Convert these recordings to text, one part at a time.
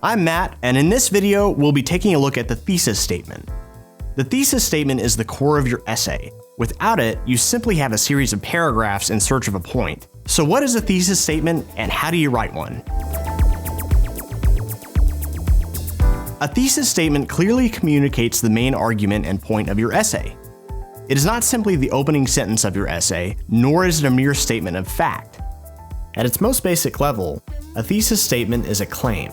I'm Matt, and in this video, we'll be taking a look at the thesis statement. The thesis statement is the core of your essay. Without it, you simply have a series of paragraphs in search of a point. So what is a thesis statement, and how do you write one? A thesis statement clearly communicates the main argument and point of your essay. It is not simply the opening sentence of your essay, nor is it a mere statement of fact. At its most basic level, a thesis statement is a claim.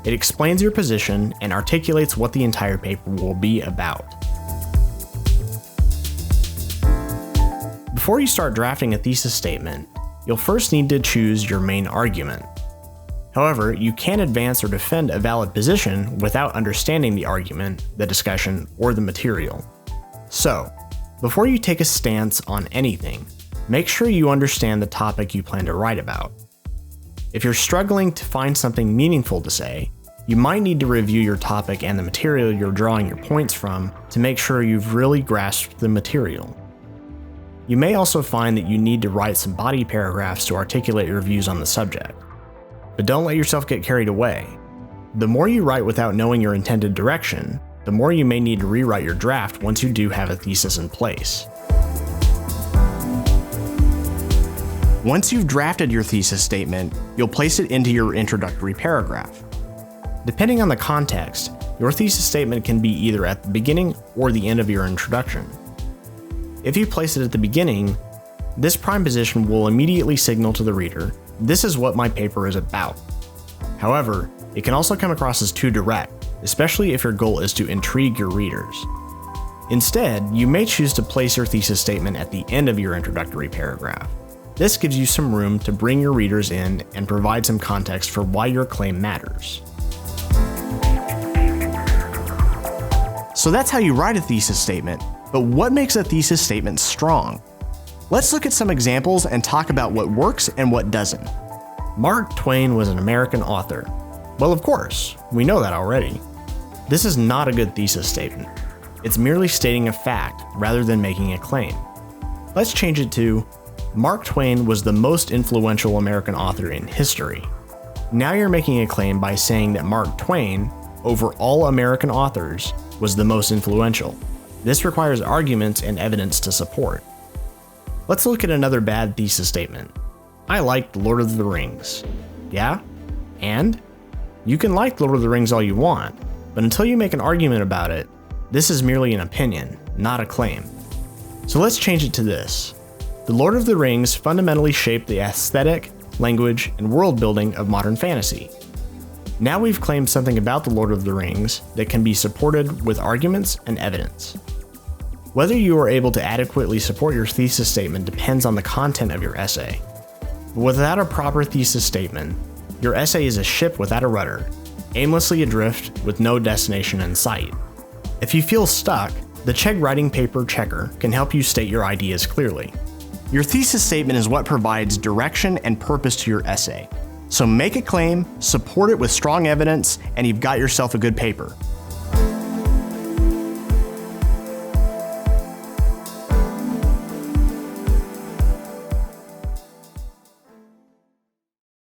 It explains your position and articulates what the entire paper will be about. Before you start drafting a thesis statement, you'll first need to choose your main argument. However, you can't advance or defend a valid position without understanding the argument, the discussion, or the material. So, before you take a stance on anything, make sure you understand the topic you plan to write about. If you're struggling to find something meaningful to say, you might need to review your topic and the material you're drawing your points from to make sure you've really grasped the material. You may also find that you need to write some body paragraphs to articulate your views on the subject. But don't let yourself get carried away. The more you write without knowing your intended direction, the more you may need to rewrite your draft once you do have a thesis in place. Once you've drafted your thesis statement, you'll place it into your introductory paragraph. Depending on the context, your thesis statement can be either at the beginning or the end of your introduction. If you place it at the beginning, this prime position will immediately signal to the reader, "This is what my paper is about." However, it can also come across as too direct, especially if your goal is to intrigue your readers. Instead, you may choose to place your thesis statement at the end of your introductory paragraph. This gives you some room to bring your readers in and provide some context for why your claim matters. So that's how you write a thesis statement, but what makes a thesis statement strong? Let's look at some examples and talk about what works and what doesn't. Mark Twain was an American author. Well, of course, we know that already. This is not a good thesis statement. It's merely stating a fact rather than making a claim. Let's change it to, Mark Twain was the most influential American author in history. Now you're making a claim by saying that Mark Twain, over all American authors, was the most influential. This requires arguments and evidence to support. Let's look at another bad thesis statement. I liked Lord of the Rings. Yeah? And? You can like Lord of the Rings all you want, but until you make an argument about it, this is merely an opinion, not a claim. So let's change it to this. The Lord of the Rings fundamentally shaped the aesthetic, language, and world building of modern fantasy. Now we've claimed something about the Lord of the Rings that can be supported with arguments and evidence. Whether you are able to adequately support your thesis statement depends on the content of your essay. But without a proper thesis statement, your essay is a ship without a rudder, aimlessly adrift with no destination in sight. If you feel stuck, the Chegg writing paper checker can help you state your ideas clearly. Your thesis statement is what provides direction and purpose to your essay. So make a claim, support it with strong evidence, and you've got yourself a good paper.